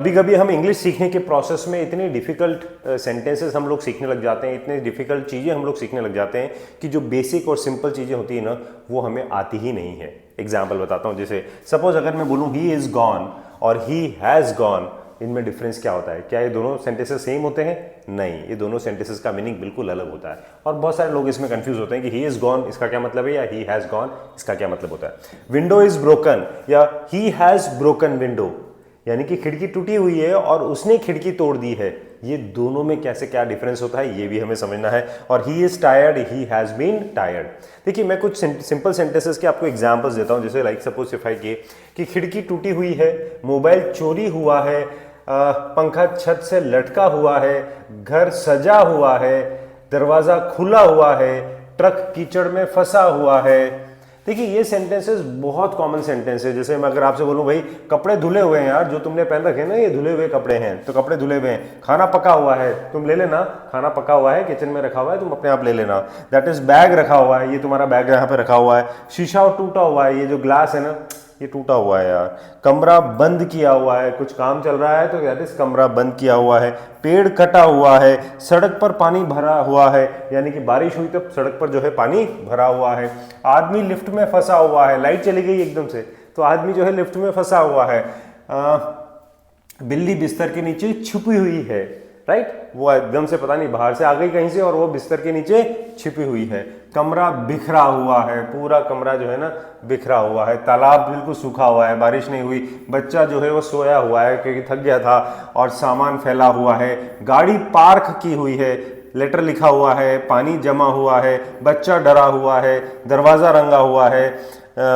कभी कभी हम इंग्लिश सीखने के प्रोसेस में इतने डिफ़िकल्ट सेंटेंसेस हम लोग सीखने लग जाते हैं, इतने डिफ़िकल्ट चीज़ें हम लोग सीखने लग जाते हैं कि जो बेसिक और सिंपल चीज़ें होती है ना वो हमें आती ही नहीं है। एग्जाम्पल बताता हूँ, जैसे सपोज अगर मैं बोलूँ ही इज़ गॉन और ही हैज़ गॉन, इनमें डिफरेंस क्या होता है? क्या ये दोनों सेंटेंसेस सेम होते हैं? नहीं, ये दोनों सेंटेंसेस का मीनिंग बिल्कुल अलग होता है। और बहुत सारे लोग इसमें कंफ्यूज होते हैं कि ही इज़ गॉन इसका क्या मतलब है या ही हैज़ गॉन इसका क्या मतलब होता है। विंडो इज़ ब्रोकन या ही हैज़ ब्रोकन विंडो, यानी कि खिड़की टूटी हुई है और उसने खिड़की तोड़ दी है। ये दोनों में कैसे क्या डिफरेंस होता है ये भी हमें समझना है। और he is tired, he has been tired. देखिए मैं कुछ सिंपल सेंटेंसेस के आपको एग्जांपल्स देता हूं, जैसे लाइक सपोज इफ आई के कि खिड़की टूटी हुई है, मोबाइल चोरी हुआ है, पंखा छत से लटका हुआ है, घर सजा हुआ है, दरवाजा खुला हुआ है, ट्रक कीचड़ में फंसा हुआ है। देखिए ये सेंटेंसेस बहुत कॉमन सेंटेंस है। जैसे मैं अगर आपसे बोलूं भाई कपड़े धुले हुए हैं यार, जो तुमने पहन रखे हैं ना ये धुले हुए कपड़े हैं, तो कपड़े धुले हुए हैं। खाना पका हुआ है, तुम ले लेना, खाना पका हुआ है किचन में रखा हुआ है, तुम अपने आप ले लेना। दैट इज बैग रखा हुआ है, ये तुम्हारा बैग यहाँ पे रखा हुआ है। शीशा टूटा हुआ है, ये जो ग्लास है ना ये टूटा हुआ है यार। कमरा बंद किया हुआ है, कुछ काम चल रहा है तो दैट इज कमरा बंद किया हुआ है। पेड़ कटा हुआ है, सड़क पर पानी भरा हुआ है, यानी कि बारिश हुई तो सड़क पर जो है पानी भरा हुआ है। आदमी लिफ्ट में फंसा हुआ है, लाइट चली गई एकदम से तो आदमी जो है लिफ्ट में फंसा हुआ है। बिल्ली बिस्तर के नीचे छुपी हुई है, राइट, वो एकदम से पता नहीं बाहर से आ गई कहीं से और वो बिस्तर के नीचे छिपी हुई है। कमरा बिखरा हुआ है, पूरा कमरा जो है ना बिखरा हुआ है। तालाब बिल्कुल सूखा हुआ है, बारिश नहीं हुई। बच्चा जो है वो सोया हुआ है क्योंकि थक गया था और सामान फैला हुआ है। गाड़ी पार्क की हुई है, लेटर लिखा हुआ है, पानी जमा हुआ है, बच्चा डरा हुआ है, दरवाज़ा रंगा हुआ है,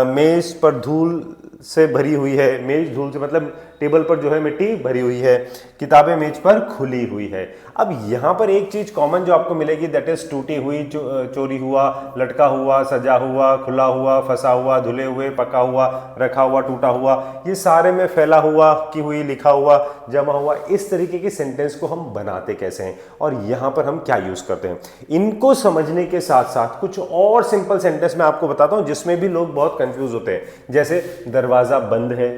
मेज पर धूल से भरी हुई है। मेज धूल से मतलब टेबल पर जो है मिट्टी भरी हुई है। किताबें मेज पर खुली हुई है। अब यहाँ पर एक चीज कॉमन जो आपको मिलेगी दैट इज टूटी हुई, चोरी हुआ, लटका हुआ, सजा हुआ, खुला हुआ, फंसा हुआ, धुले हुए, पका हुआ, रखा हुआ, टूटा हुआ। ये सारे में फैला हुआ, की हुई, लिखा हुआ, जमा हुआ। इस तरीके के सेंटेंस को हम बनाते कैसे हैं और यहाँ पर हम क्या यूज करते हैं, इनको समझने के साथ साथ कुछ और सिंपल सेंटेंस मैं आपको बताता हूँ जिसमें भी लोग बहुत कंफ्यूज होते हैं। जैसे दरवाजा बंद है,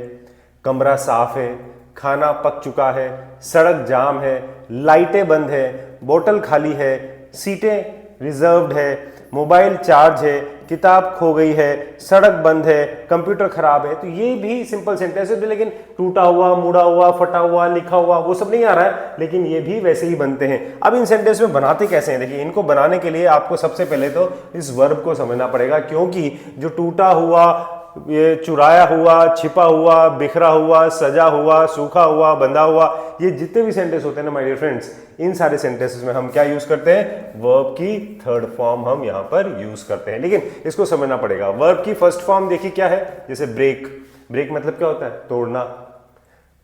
कमरा साफ है, खाना पक चुका है, सड़क जाम है, लाइटें बंद है, बोतल खाली है, सीटें रिजर्व्ड है, मोबाइल चार्ज है, किताब खो गई है, सड़क बंद है, कंप्यूटर खराब है। तो ये भी सिंपल सेंटेंस है, लेकिन टूटा हुआ, मुड़ा हुआ, फटा हुआ, लिखा हुआ वो सब नहीं आ रहा है, लेकिन ये भी वैसे ही बनते हैं। अब इन सेंटेंस में बनाते कैसे हैं? देखिए इनको बनाने के लिए आपको सबसे पहले तो इस वर्ब को समझना पड़ेगा, क्योंकि जो टूटा हुआ, ये चुराया हुआ, छिपा हुआ, बिखरा हुआ, सजा हुआ, सूखा हुआ, बंधा हुआ, ये जितने भी सेंटेंस होते हैं ना माय डियर फ्रेंड्स, इन सारे सेंटेंसेस में हम क्या यूज करते हैं? वर्ब की थर्ड फॉर्म हम यहां पर यूज करते हैं। लेकिन इसको समझना पड़ेगा। वर्ब की फर्स्ट फॉर्म देखिए क्या है, जैसे ब्रेक। ब्रेक मतलब क्या होता है? तोड़ना।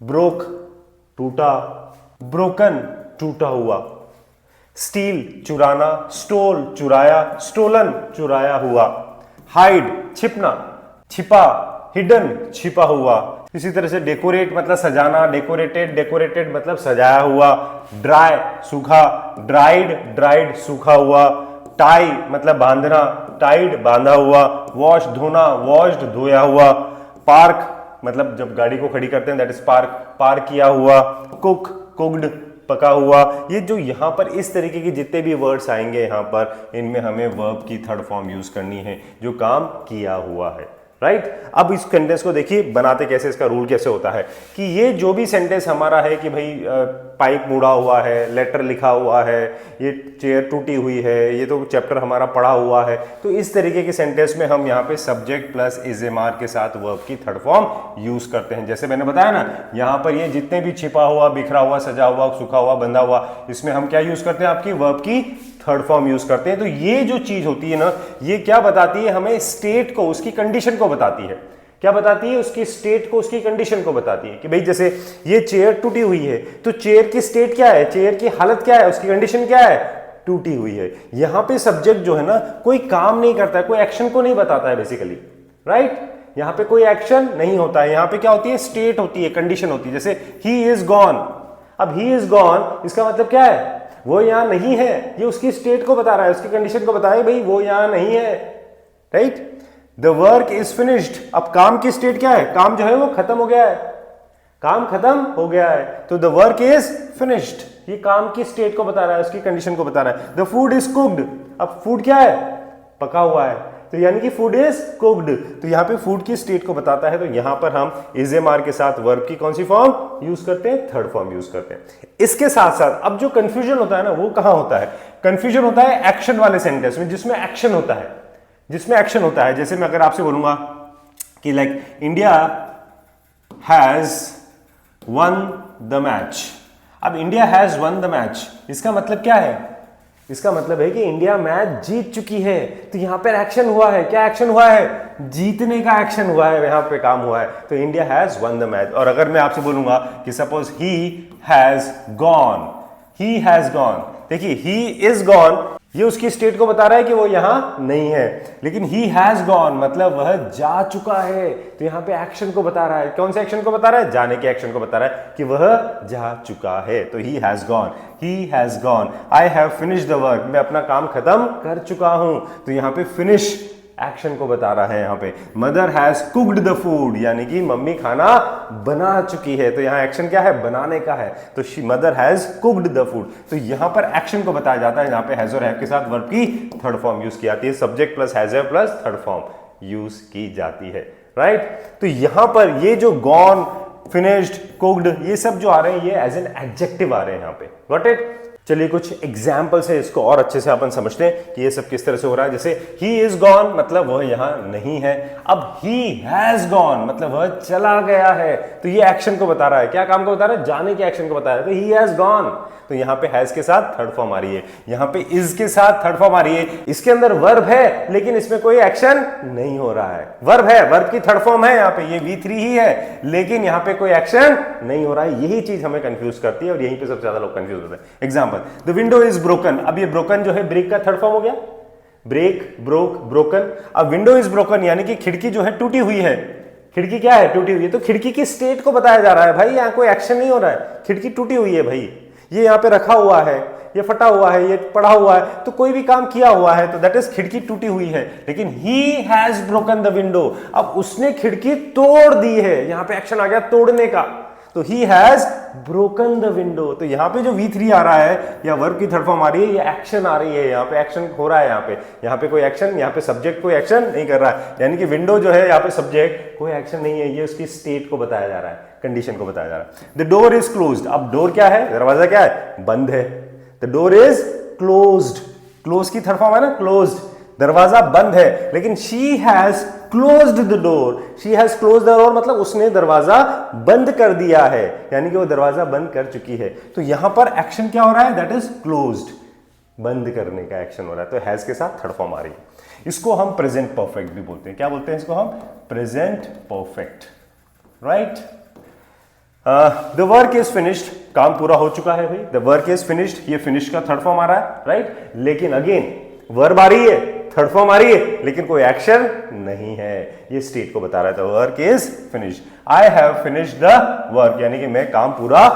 ब्रोक टूटा, ब्रोकन टूटा हुआ। स्टील चुराना, स्टोल चुराया, स्टोलन चुराया हुआ। हाइड छिपना, छिपा, हिडन छिपा हुआ। इसी तरह से डेकोरेट मतलब सजाना, डेकोरेटेड, डेकोरेटेड मतलब सजाया हुआ। ड्राई सूखा, ड्राइड, ड्राइड सूखा हुआ। टाई मतलब बांधना, टाइड बांधा हुआ। वॉश धोना, वॉश्ड धोया हुआ। पार्क मतलब जब गाड़ी को खड़ी करते हैं दैट इज पार्क, पार्क किया हुआ। कुक कुक्ड पका हुआ। ये जो यहाँ पर इस तरीके के जितने भी वर्ड्स आएंगे यहाँ पर, इनमें हमें वर्ब की थर्ड फॉर्म यूज करनी है, जो काम किया हुआ है, राइट। अब इस सेंटेंस को देखिए बनाते कैसे, इसका रूल कैसे होता है कि ये जो भी सेंटेंस हमारा है कि भाई पाइप मुड़ा हुआ है, लेटर लिखा हुआ है, ये चेयर टूटी हुई है, ये तो चैप्टर हमारा पढ़ा हुआ है, तो इस तरीके के सेंटेंस में हम यहाँ पे सब्जेक्ट प्लस इज ए मार के साथ वर्ब की थर्ड फॉर्म यूज करते हैं। जैसे मैंने बताया ना, यहाँ पर ये जितने भी छिपा हुआ, बिखरा हुआ, सजा हुआ, सूखा हुआ, बंधा हुआ, इसमें हम क्या यूज करते हैं? आपकी वर्ब की थर्ड फॉर्म यूज करते हैं। तो ये जो चीज होती है ना, ये क्या बताती है हमें? स्टेट को, उसकी कंडीशन को बताती है। क्या बताती है? उसकी स्टेट को, उसकी कंडीशन को बताती है कि भाई जैसे ये चेयर टूटी हुई है, तो चेयर की स्टेट क्या है, चेयर की हालत क्या है, उसकी कंडीशन क्या है? टूटी हुई है। यहां पे सब्जेक्ट जो है ना कोई काम नहीं करता है, कोई एक्शन को नहीं बताता है बेसिकली, राइट। यहां पे कोई एक्शन नहीं होता है, यहां पे क्या होती है? स्टेट होती है, कंडीशन होती है। जैसे ही इज गॉन, अब ही इज गॉन इसका मतलब क्या है? वो यहां नहीं है, ये उसकी स्टेट को बता रहा है, उसकी कंडीशन को बताए भाई वो यहां नहीं है, right. The work is finished, अब काम की स्टेट क्या है? काम जो है वो खत्म हो गया है। काम खत्म हो गया है, तो द वर्क इज फिनिश्ड, ये काम की स्टेट को बता रहा है, उसकी कंडीशन को बता रहा है। द फूड इज कुक्ड, अब फूड क्या है, पका हुआ है, तो यानी कि फूड इज कुक्ड, तो यहाँ पे फूड की स्टेट को बताता है। तो यहां पर हम इज एम आर के साथ वर्ब की कौन सी फॉर्म यूज करते हैं, थर्ड फॉर्म यूज करते हैं। इसके साथ साथ अब जो कंफ्यूजन होता है ना, वो कहां होता है, कंफ्यूजन होता है एक्शन वाले सेंटेंस में, जिसमें एक्शन होता है, जिसमें एक्शन होता है। जैसे मैं अगर आपसे बोलूंगा कि like India has won the match, अब India has won the match, इसका मतलब क्या है, इसका मतलब है कि इंडिया मैच जीत चुकी है। तो यहां पर एक्शन हुआ है, क्या एक्शन हुआ है, जीतने का एक्शन हुआ है, यहां पे काम हुआ है, तो India has won the match. और अगर मैं आपसे बोलूंगा कि suppose he has gone, he has gone, देखिए ही इज गॉन, ये उसकी स्टेट को बता रहा है कि वो यहां नहीं है, लेकिन ही हैज गॉन मतलब वह जा चुका है, तो यहां पे एक्शन को बता रहा है। कौन से एक्शन को बता रहा है, जाने के एक्शन को बता रहा है कि वह जा चुका है। तो he has gone, he has gone, I have finished the work, मैं अपना काम खत्म कर चुका हूं, तो यहां पे फिनिश एक्शन को बता रहा है। यहां पे mother has cooked the food, यानी कि मम्मी खाना बना चुकी है, तो यहां एक्शन क्या है, बनाने का है, तो mother has cooked the food, तो यहां पर एक्शन को बताया जाता है। यहां पे हैज और हैव के साथ वर्ब की थर्ड फॉर्म यूज की जाती है, subject plus has have plus third form use की जाती है, राइट। तो यहां पर ये जो गॉन, फिनिश्ड, कुक्ड, ये सब जो आ रहे हैं, ये एज एन एडजेक्टिव आ रहे हैं यहां पे, गॉट इट। चलिए कुछ एग्जाम्पल से इसको और अच्छे से अपन समझते हैं कि ये सब किस तरह से हो रहा है। जैसे ही इज गॉन मतलब वह यहां नहीं है, अब ही हैज गॉन मतलब वह चला गया है, तो ये एक्शन को बता रहा है, क्या काम को बता रहा है, जाने के एक्शन को बता रहा है, तो ही हैज गॉन, तो यहां पे हैज के साथ थर्ड फॉर्म आ रही है, यहां पे इज के साथ थर्ड फॉर्म आ रही है। इसके अंदर वर्ब है लेकिन इसमें कोई एक्शन नहीं हो रहा है, वर्ब है, वर्ब की थर्ड फॉर्म है, यहां पे ये V3 ही है, लेकिन यहां पे कोई एक्शन नहीं हो रहा है। यही चीज हमें कंफ्यूज करती है और यहीं पे सबसे ज्यादा लोग कंफ्यूज होते हैं। Example, the window is broken, अब ये ब्रोकन जो है ब्रेक का थर्ड फॉर्म हो गया, ब्रेक, ब्रोक, ब्रोकन। अब विंडो इज ब्रोकन यानी कि खिड़की जो है टूटी हुई है, खिड़की क्या है, टूटी हुई है, तो खिड़की की स्टेट को बताया जा रहा है, भाई यहां कोई एक्शन नहीं हो रहा है, खिड़की टूटी हुई है भाई, ये यहां पे रखा हुआ है, ये फटा हुआ है, ये पड़ा हुआ है, तो कोई भी काम किया हुआ है, तो दैट इज खिड़की टूटी हुई है। लेकिन he has broken the window, अब उसने खिड़की तोड़ दी है, यहां पे एक्शन आ गया तोड़ने का, तो he has broken the window. तो यहां पे जो V3 आ रहा है या वर्ब की थर्ड फॉर्म आ रही है, ये एक्शन आ रही है, यहां पे एक्शन हो रहा है, यहां पे कोई एक्शन, यहां पे सब्जेक्ट कोई एक्शन नहीं कर रहा है, यानी कि विंडो जो है यहां पे सब्जेक्ट कोई एक्शन नहीं है, ये उसकी स्टेट को बताया जा रहा है, कंडीशन को बताया जा रहा है। द डोर इज क्लोज्ड, अब डोर क्या है, दरवाजा क्या है, बंद है, the door is closed, close की थर्ड फॉर्म है ना, क्लोज्ड, दरवाजा बंद है, लेकिन she has closed the door, she has closed the door मतलब उसने दरवाजा बंद कर दिया है, यानी कि वो दरवाजा बंद कर चुकी है। तो यहां पर एक्शन क्या हो रहा है, दैट इज क्लोज्ड, बंद करने का एक्शन हो रहा है, तो हैज के साथ थर्ड फॉर्म आ रही है। इसको हम प्रेजेंट परफेक्ट भी बोलते हैं, क्या बोलते हैं इसको हम, present perfect, right. The work is finished, काम पूरा हो चुका है भाई, द वर्क इज फिनिश्ड, ये फिनिश का थर्ड फॉर्म आ रहा है, राइट। लेकिन अगेन वर्ब आ रही है, थर्ड फॉर्म आ रही है, लेकिन कोई एक्शन नहीं है, ये स्टेट को बता रहा है, the work is finished, I have finished the work, यानी कि मैं काम पूरा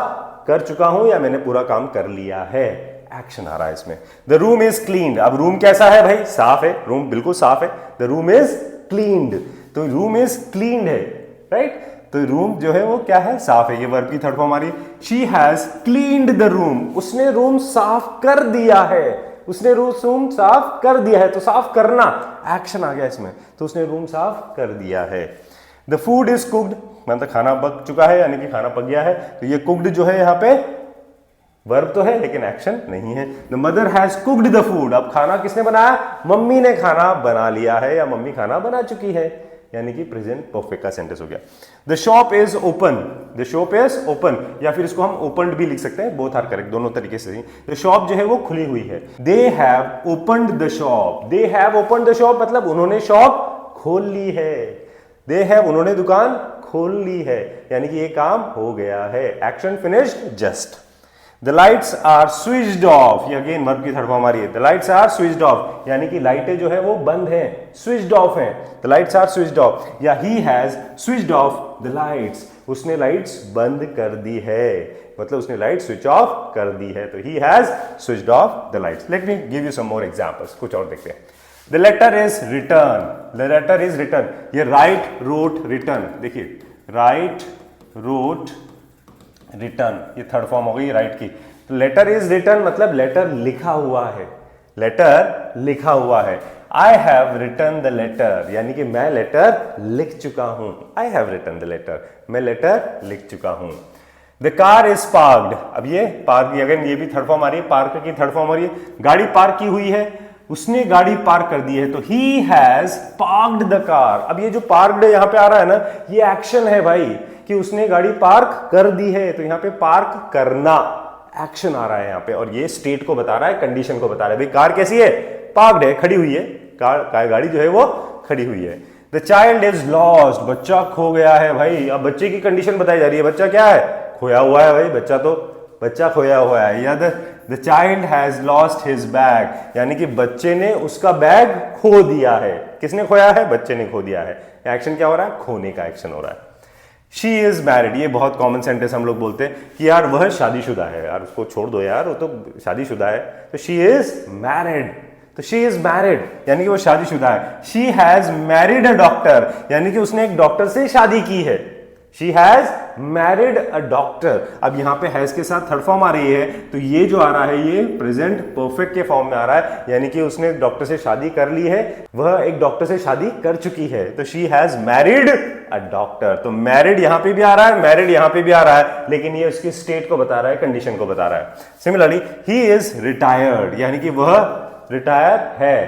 कर चुका हूं या मैंने पूरा काम कर लिया है, एक्शन आ रहा है इसमें। द रूम इज क्लीन्ड, अब रूम कैसा है भाई, साफ है, रूम बिल्कुल साफ है, द रूम इज क्लीन्ड, तो रूम इज क्लीन्ड है, राइट, तो रूम जो है वो क्या है, साफ है, ये वर्ब की थर्ड फॉर्म आ रही है। She has cleaned the room, उसने रूम साफ कर दिया है, उसने रूम साफ कर दिया है, तो साफ करना एक्शन आ गया इसमें, तो उसने रूम साफ कर दिया है। द फूड इज कुक्ड, मतलब खाना पक चुका है, यानी कि खाना पक गया है, तो ये कुक्ड जो है यहाँ पे वर्ब तो है लेकिन एक्शन नहीं है। The mother has cooked the food, अब खाना किसने बनाया, मम्मी ने खाना बना लिया है या मम्मी खाना बना चुकी है, यानी कि प्रेजेंट परफेक्ट का सेंटेंस हो गया। The shop is open, the shop is open, या फिर इसको हम ओपनड भी लिख सकते हैं, बोथ आर करेक्ट, दोनों तरीके से। द शॉप जो है वो खुली हुई है, they have opened the shop, they have opened the shop मतलब उन्होंने शॉप खोल ली है, दे हैव उन्होंने दुकान खोल ली है, यानी कि ये काम हो गया है, action finished just. The lights are switched off, ये अगेन वर्ब की थर्ड फॉर्म आ रही है, the lights are switched off, यानी कि लाइटें जो है वो बंद हैं, स्विच्ड ऑफ हैं, the lights are switched off, या he has switched off the lights, उसने लाइट्स बंद कर दी है, मतलब उसने लाइट स्विच ऑफ कर दी है, तो he has switched off the lights. Let me give you some more examples, कुछ और देखते हैं। The letter is written, the letter is written, ये राइट रोट रिटर्न, देखिए राइट रोट रिटर्न, ये थर्ड फॉर्म हो गई राइट की। तो लेटर इज रिटर्न मतलब लेटर लिखा हुआ है, लेटर लिखा हुआ है। I have written the letter यानी कि मैं लेटर लिख चुका हूं। आई हैव रिटर्न द लेटर, मैं लेटर लिख चुका हूं। द कार इज पार्क्ड, अब ये पार्क अगेन ये भी थर्ड फॉर्म आ रही है, पार्क की थर्ड फॉर्म आ रही है। गाड़ी पार्क की हुई है, उसने गाड़ी पार्क कर दी है, तो he has parked the car. अब ये जो पार्क्ड यहां पे आ रहा है ना, ये एक्शन है भाई कि उसने गाड़ी पार्क कर दी है, तो यहां पे पार्क करना एक्शन आ रहा है यहां पे, और ये स्टेट को बता रहा है, कंडीशन को बता रहा है। भाई कार कैसी है, पार्क्ड है, खड़ी हुई है, कार गाड़ी जो है वो खड़ी हुई है। द चाइल्ड इज लॉस्ट, बच्चा खो गया है भाई। अब बच्चे की कंडीशन बताई जा रही है, बच्चा क्या है, खोया हुआ है भाई, बच्चा खोया हुआ है। या the child has lost his bag यानी कि बच्चे ने उसका बैग खो दिया है। किसने खोया है, बच्चे ने खो दिया है। एक्शन क्या हो रहा है, खोने का एक्शन हो रहा है। शी इज मैरिड, ये बहुत कॉमन सेंटेंस हम लोग बोलते हैं कि यार वह शादीशुदा है, यार उसको छोड़ दो यार, वो तो शादीशुदा है। तो शी इज मैरिड, तो शी इज मैरिड यानी कि वो शादीशुदा है। She has married a doctor यानी कि उसने एक डॉक्टर से शादी की है। She has married a doctor. अब यहां पे हैज के साथ थर्ड फॉर्म आ रही है, तो ये जो आ रहा है ये प्रेजेंट परफेक्ट के फॉर्म में आ रहा है, यानी कि उसने डॉक्टर से शादी कर ली है, वह एक डॉक्टर से शादी कर चुकी है। तो she has married a doctor. तो मैरिड यहां पे भी आ रहा है, मैरिड यहां पे भी आ रहा है, लेकिन ये उसकी स्टेट को बता रहा है, कंडीशन को बता रहा है। सिमिलरली ही इज रिटायर्ड यानी कि वह रिटायर है,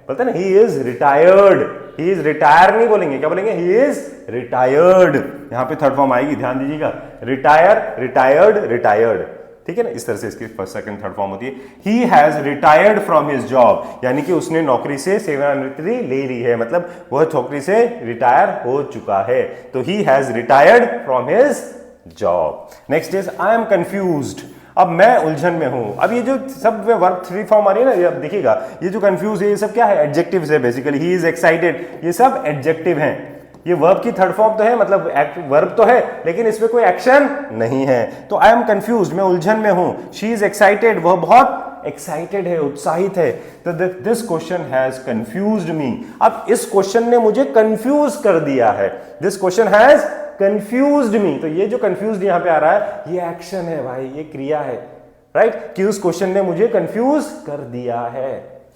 बोलते हैं ना he is retired, he is retire नहीं बोलेंगे, क्या बोलेंगे, ही इज रिटायर्ड। यहां पे थर्ड फॉर्म आएगी, ध्यान दीजिएगा, रिटायर, रिटायर्ड, रिटायर्ड, ठीक है ना, इस तरह से इसकी फर्स्ट सेकंड थर्ड फॉर्म होती है। He has retired from his job यानी कि उसने नौकरी से सेवानिवृत्ति ले ली है, मतलब वह नौकरी से रिटायर हो चुका है। तो he has retired from his job. Next is I am confused, अब मैं उलझन में हूं। अब ये जो सब वर्ब थ्री फॉर्म आ रही है ना, ये अब देखिएगा, ये जो कंफ्यूज है ये सब क्या है, एडजेक्टिव्स है बेसिकली। ही इज एक्साइटेड, ये सब एडजेक्टिव हैं। ये वर्ब की थर्ड फॉर्म तो है, मतलब वर्ब तो है, लेकिन इसमें कोई एक्शन नहीं है। तो आई एम कंफ्यूज, मैं उलझन में हूं। शी इज एक्साइटेड, वह बहुत एक्साइटेड है, उत्साहित है। तो दिस क्वेश्चन हैज कंफ्यूज्ड मी, अब इस क्वेश्चन ने मुझे कंफ्यूज कर दिया है। दिस क्वेश्चन हैज कंफ्यूज्ड मी, तो ये जो कंफ्यूज्ड यहां पे आ रहा है ये एक्शन है भाई, ये क्रिया है, राइट, कि उस क्वेश्चन ने मुझे कंफ्यूज कर दिया है,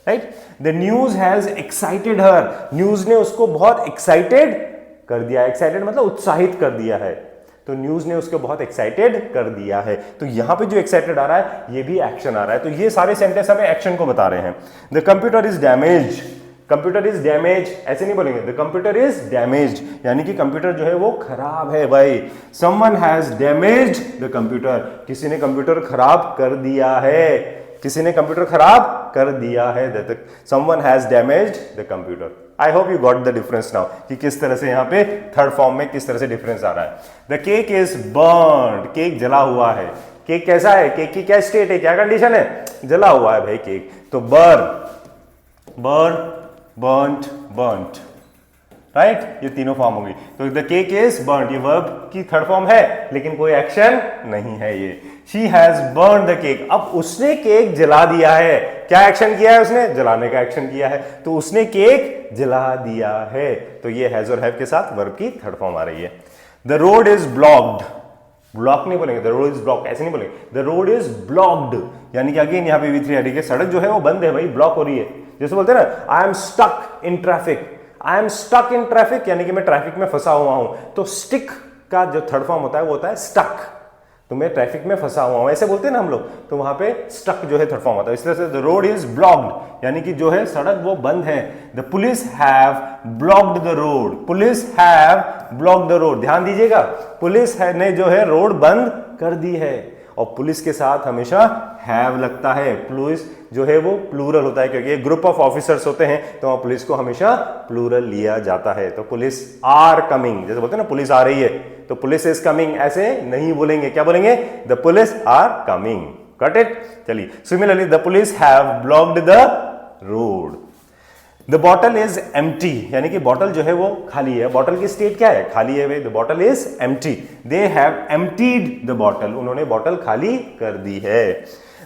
right. The news has excited her, news ने उसको बहुत एक्साइटेड कर दिया। एक्साइटेड मतलब उत्साहित कर दिया है, तो न्यूज ने उसको बहुत एक्साइटेड कर दिया है। तो यहां पे जो एक्साइटेड आ रहा है ये भी एक्शन आ रहा है। तो ये सारे सेंटेंस हमें एक्शन को बता रहे हैं। The computer is damage, computer is damage ऐसे नहीं बोलेंगे, द कंप्यूटर इज डैमेज्ड यानी कि कंप्यूटर जो है वो खराब है भाई। Someone has damaged the computer, किसी ने कंप्यूटर खराब कर दिया है, किसी ने कंप्यूटर खराब कर दिया है। Someone has damaged the computer. I hope you got the difference now कि किस तरह से यहाँ पे थर्ड फॉर्म में किस तरह से डिफरेंस आ रहा है। The cake is burned, cake जला हुआ है। केक कैसा है, केक की क्या स्टेट है, क्या कंडीशन है, जला हुआ है भाई केक। तो बर्न, बर्न्ट, बर्न्ट, राइट, ये तीनों फॉर्म होगी। तो द केक इज बर्न्ड, ये वर्ब की थर्ड फॉर्म है, लेकिन कोई एक्शन नहीं है ये। She has burn the cake, अब उसने केक जला दिया है। क्या एक्शन किया है उसने, जलाने का एक्शन किया है, तो उसने केक जला दिया है। तो ये हैज और हैव के साथ वर्ब की थर्ड फॉर्म आ रही है। The road is blocked, block नहीं बोलेंगे, द रोड इज ब्लॉक ऐसे नहीं बोलेंगे, द रोड इज ब्लॉक्ड यानी कि अगेन यहाँ पे V3 आ रही है, सड़क जो है वो बंद है भाई, ब्लॉक हो रही है। जैसे बोलते हैं ना, I am stuck in traffic, I am stuck in traffic यानी कि मैं ट्रैफिक में फंसा हुआ हूं। तो स्टिक का जो थर्ड फॉर्म होता है वो होता है स्टक, तो मैं ट्रैफिक में फंसा हुआ हूं ऐसे बोलते हैं ना हम लोग, तो वहां पे स्टक जो है थर्ड फॉर्म होता है। इस तरह से द रोड इज ब्लॉक्ड यानी कि जो है सड़क वो बंद है। The police have blocked the road, police have blocked the road, ध्यान दीजिएगा, पुलिस ने जो है रोड बंद कर दी है, और पुलिस के साथ हमेशा हैव लगता है। पुलिस जो है वो प्लूरल होता है, क्योंकि एक ग्रुप ऑफ ऑफिसर्स होते हैं तो पुलिस को हमेशा प्लूरल लिया जाता है। तो पुलिस आर कमिंग, जैसे बोलते हैं ना पुलिस आ रही है, तो पुलिस इज कमिंग ऐसे नहीं बोलेंगे, क्या बोलेंगे, the police are coming. Got it. चलिए, similarly the police have blocked the road. The bottle is empty यानी कि बॉटल जो है वो खाली है। बॉटल की स्टेट क्या है, खाली है भाई, the bottle is empty. They have emptied the bottle, उन्होंने बॉटल खाली कर दी है।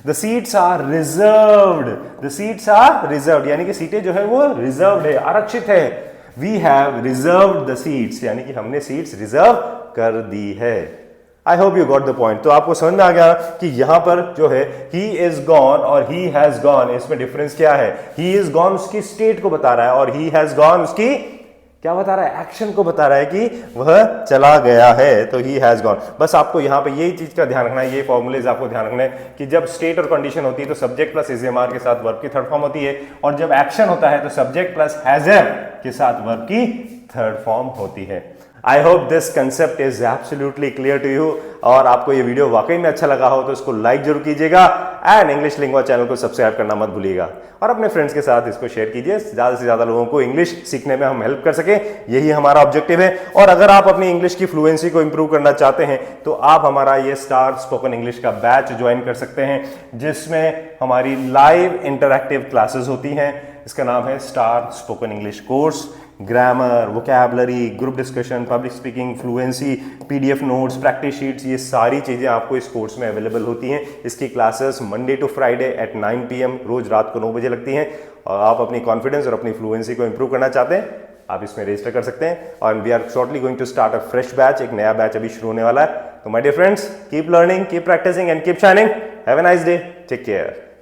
The seats are reserved, the seats are reserved यानी कि सीटें जो है वो रिजर्व्ड है, आरक्षित है। We have reserved the seats यानी कि हमने सीट्स रिजर्व कर दी है। I hope you got the point. तो आपको समझ में आ गया कि यहां पर जो है ही इज गॉन और ही हैज गॉन, इसमें डिफरेंस क्या है। ही इज गॉन उसकी स्टेट को बता रहा है और ही हैज गॉन उसकी क्या बता रहा है, एक्शन को बता रहा है कि वह चला गया है। तो ही हैज गॉन, बस आपको यहां पे यही चीज का ध्यान रखना है, ये फॉर्मूलेज आपको ध्यान रखना है कि जब स्टेट और कंडीशन होती है तो subject plus is am are के साथ वर्ब की थर्ड फॉर्म होती है, और जब एक्शन होता है तो सब्जेक्ट प्लस हैज एम के साथ वर्ब की थर्ड फॉर्म होती है। I hope this concept is absolutely clear to you, और आपको ये वीडियो वाकई में अच्छा लगा हो तो इसको लाइक जरूर कीजिएगा एंड इंग्लिश लिंगुआ चैनल को सब्सक्राइब करना मत भूलिएगा, और अपने फ्रेंड्स के साथ इसको शेयर कीजिए, ज्यादा से ज्यादा लोगों को इंग्लिश सीखने में हम हेल्प कर सके, यही हमारा ऑब्जेक्टिव है। और अगर आप अपनी इंग्लिश की फ्लुएंसी को इंप्रूव करना चाहते हैं तो आप हमारा ये स्टार स्पोकन इंग्लिश का बैच ज्वाइन कर सकते हैं, जिसमें हमारी लाइव इंटरैक्टिव क्लासेस होती हैं। इसका नाम है star spoken English course. Grammar, vocabulary, group discussion, public speaking, fluency, PDF notes, practice sheets, ये सारी चीज़ें आपको इस कोर्स में अवेलेबल होती हैं। इसकी classes Monday to Friday at 9 PM रोज रात को 9 बजे लगती हैं, और आप अपनी कॉन्फिडेंस और अपनी फ्लुएंसी को इंप्रूव करना चाहते हैं आप इसमें रजिस्टर कर सकते हैं। और we are shortly going to start a fresh batch, एक नया बैच अभी शुरू होने वाला है। तो my dear friends, keep learning, keep practising and keep shining. Have a nice day, take care.